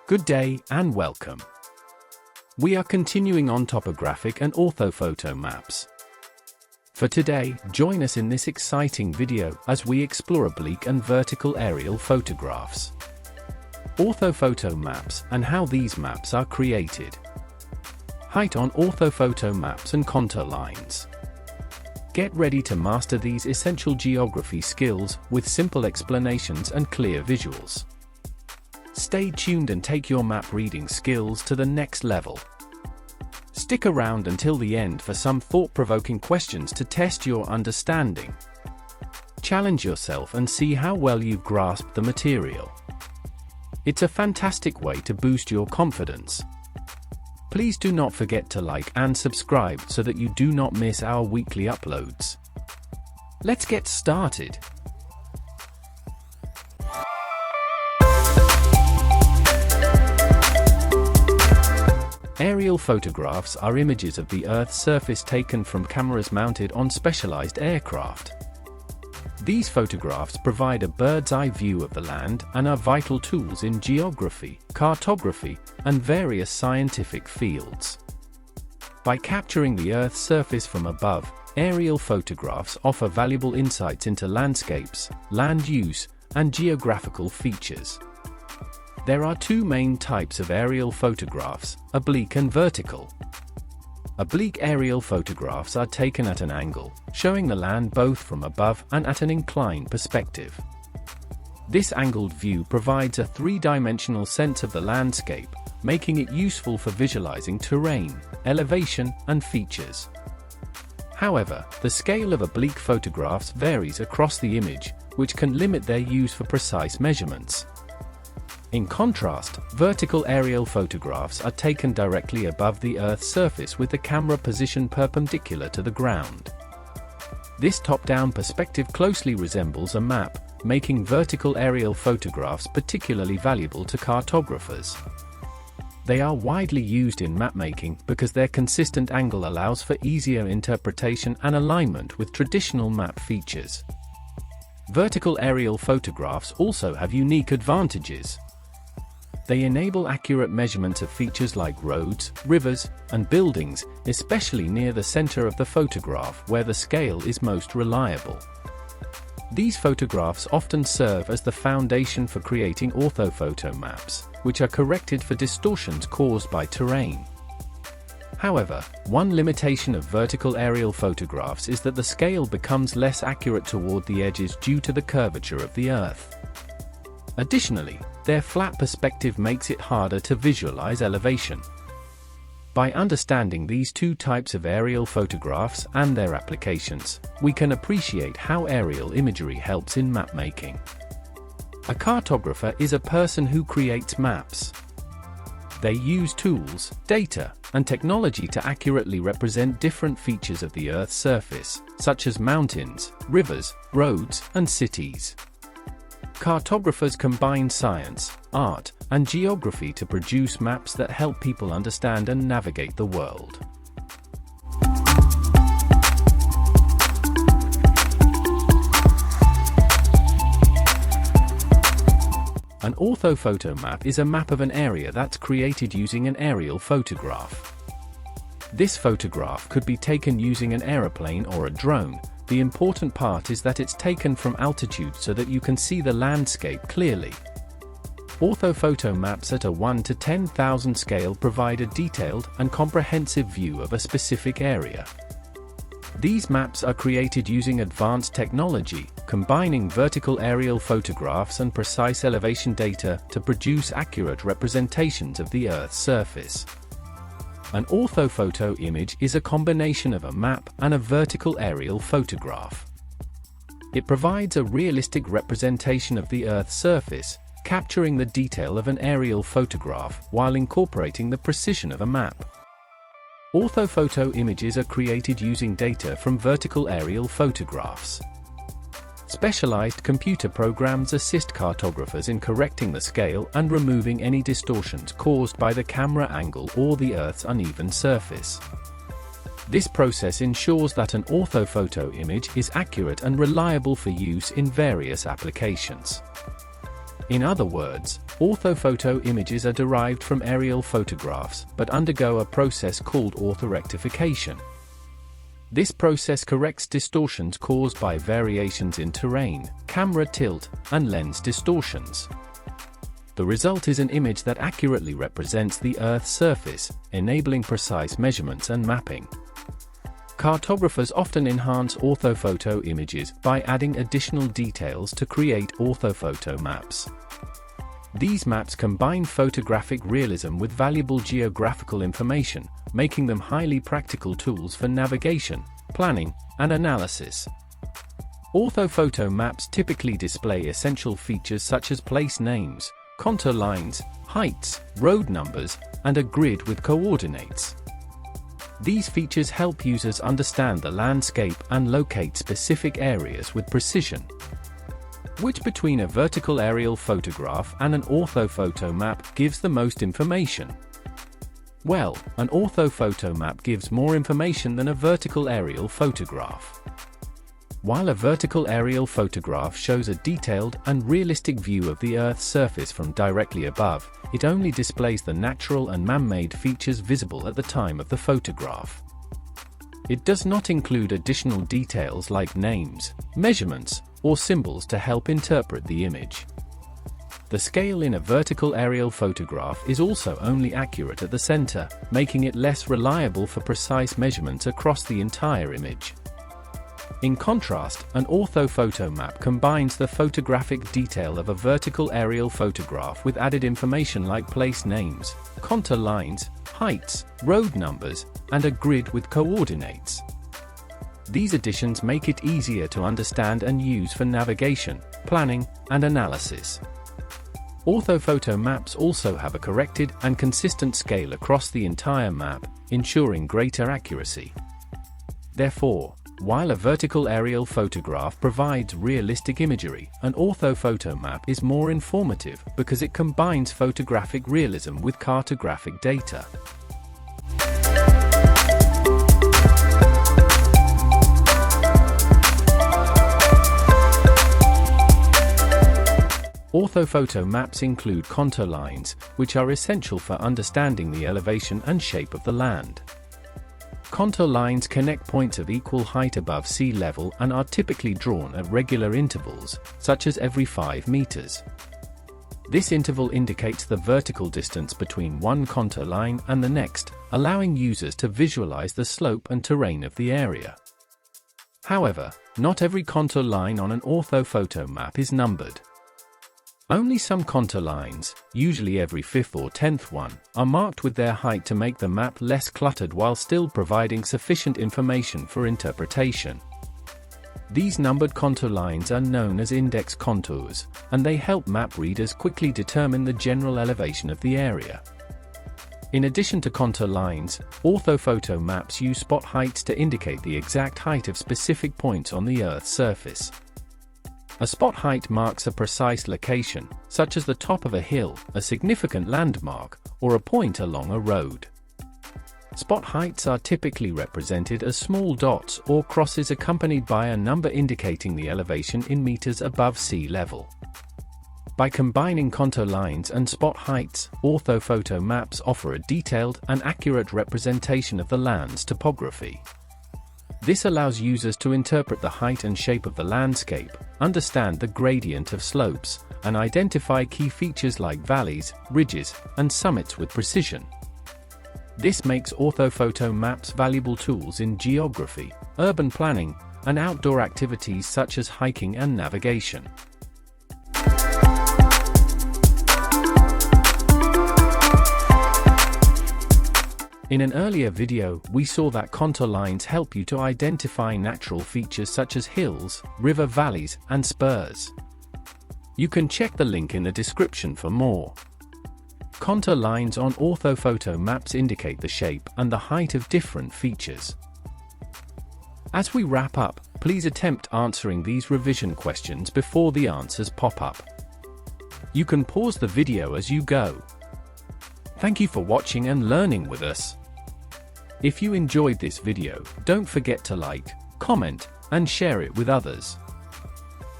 Good day and welcome. We are continuing on topographic and orthophoto maps. For today, join us in this exciting video as we explore oblique and vertical aerial photographs, orthophoto maps, and how these maps are created. Height on orthophoto maps and contour lines. Get ready to master these essential geography skills with simple explanations and clear visuals. Stay tuned and take your map reading skills to the next level. Stick around until the end for some thought-provoking questions to test your understanding. Challenge yourself and see how well you've grasped the material. It's a fantastic way to boost your confidence. Please do not forget to like and subscribe so that you do not miss our weekly uploads. Let's get started. Aerial photographs are images of the Earth's surface taken from cameras mounted on specialized aircraft. These photographs provide a bird's-eye view of the land and are vital tools in geography, cartography, and various scientific fields. By capturing the Earth's surface from above, aerial photographs offer valuable insights into landscapes, land use, and geographical features. There are two main types of aerial photographs, oblique and vertical. Oblique aerial photographs are taken at an angle, showing the land both from above and at an inclined perspective. This angled view provides a three-dimensional sense of the landscape, making it useful for visualizing terrain, elevation, and features. However, the scale of oblique photographs varies across the image, which can limit their use for precise measurements. In contrast, vertical aerial photographs are taken directly above the Earth's surface with the camera positioned perpendicular to the ground. This top-down perspective closely resembles a map, making vertical aerial photographs particularly valuable to cartographers. They are widely used in mapmaking because their consistent angle allows for easier interpretation and alignment with traditional map features. Vertical aerial photographs also have unique advantages. They enable accurate measurements of features like roads, rivers, and buildings, especially near the center of the photograph where the scale is most reliable. These photographs often serve as the foundation for creating orthophoto maps, which are corrected for distortions caused by terrain. However, one limitation of vertical aerial photographs is that the scale becomes less accurate toward the edges due to the curvature of the Earth. Additionally, their flat perspective makes it harder to visualize elevation. By understanding these two types of aerial photographs and their applications, we can appreciate how aerial imagery helps in mapmaking. A cartographer is a person who creates maps. They use tools, data, and technology to accurately represent different features of the Earth's surface, such as mountains, rivers, roads, and cities. Cartographers combine science, art, and geography to produce maps that help people understand and navigate the world. An orthophoto map is a map of an area that's created using an aerial photograph. This photograph could be taken using an aeroplane or a drone. The important part is that it's taken from altitude so that you can see the landscape clearly. Orthophoto maps at a 1 to 10,000 scale provide a detailed and comprehensive view of a specific area. These maps are created using advanced technology, combining vertical aerial photographs and precise elevation data to produce accurate representations of the Earth's surface. An orthophoto image is a combination of a map and a vertical aerial photograph. It provides a realistic representation of the Earth's surface, capturing the detail of an aerial photograph while incorporating the precision of a map. Orthophoto images are created using data from vertical aerial photographs. Specialized computer programs assist cartographers in correcting the scale and removing any distortions caused by the camera angle or the Earth's uneven surface. This process ensures that an orthophoto image is accurate and reliable for use in various applications. In other words, orthophoto images are derived from aerial photographs but undergo a process called orthorectification. This process corrects distortions caused by variations in terrain, camera tilt, and lens distortions. The result is an image that accurately represents the Earth's surface, enabling precise measurements and mapping. Cartographers often enhance orthophoto images by adding additional details to create orthophoto maps. These maps combine photographic realism with valuable geographical information, making them highly practical tools for navigation, planning, and analysis. Orthophoto maps typically display essential features such as place names, contour lines, heights, road numbers, and a grid with coordinates. These features help users understand the landscape and locate specific areas with precision. Which between a vertical aerial photograph and an orthophoto map gives the most information? Well, an orthophoto map gives more information than a vertical aerial photograph. While a vertical aerial photograph shows a detailed and realistic view of the Earth's surface from directly above, it only displays the natural and man-made features visible at the time of the photograph. It does not include additional details like names, measurements, or symbols to help interpret the image. The scale in a vertical aerial photograph is also only accurate at the center, making it less reliable for precise measurements across the entire image. In contrast, an orthophoto map combines the photographic detail of a vertical aerial photograph with added information like place names, contour lines, heights, road numbers, and a grid with coordinates. These additions make it easier to understand and use for navigation, planning, and analysis. Orthophoto maps also have a corrected and consistent scale across the entire map, ensuring greater accuracy. Therefore, while a vertical aerial photograph provides realistic imagery, an orthophoto map is more informative because it combines photographic realism with cartographic data. Orthophoto maps include contour lines, which are essential for understanding the elevation and shape of the land. Contour lines connect points of equal height above sea level and are typically drawn at regular intervals, such as every 5 meters. This interval indicates the vertical distance between one contour line and the next, allowing users to visualize the slope and terrain of the area. However, not every contour line on an orthophoto map is numbered. Only some contour lines, usually every 5th or 10th one, are marked with their height to make the map less cluttered while still providing sufficient information for interpretation. These numbered contour lines are known as index contours, and they help map readers quickly determine the general elevation of the area. In addition to contour lines, orthophoto maps use spot heights to indicate the exact height of specific points on the Earth's surface. A spot height marks a precise location, such as the top of a hill, a significant landmark, or a point along a road. Spot heights are typically represented as small dots or crosses accompanied by a number indicating the elevation in meters above sea level. By combining contour lines and spot heights, orthophoto maps offer a detailed and accurate representation of the land's topography. This allows users to interpret the height and shape of the landscape, understand the gradient of slopes, and identify key features like valleys, ridges, and summits with precision. This makes orthophoto maps valuable tools in geography, urban planning, and outdoor activities such as hiking and navigation. In an earlier video, we saw that contour lines help you to identify natural features such as hills, river valleys, and spurs. You can check the link in the description for more. Contour lines on orthophoto maps indicate the shape and the height of different features. As we wrap up, please attempt answering these revision questions before the answers pop up. You can pause the video as you go. Thank you for watching and learning with us. If you enjoyed this video, don't forget to like, comment, and share it with others.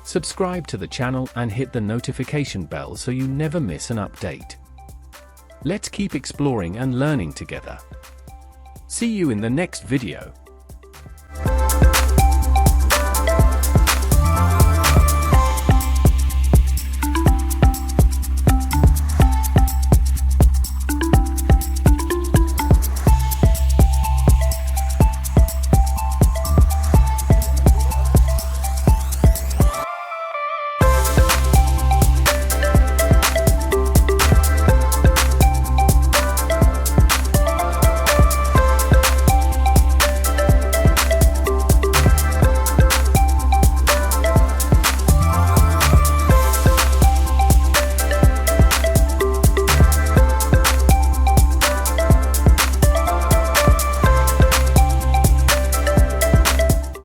Subscribe to the channel and hit the notification bell so you never miss an update. Let's keep exploring and learning together. See you in the next video.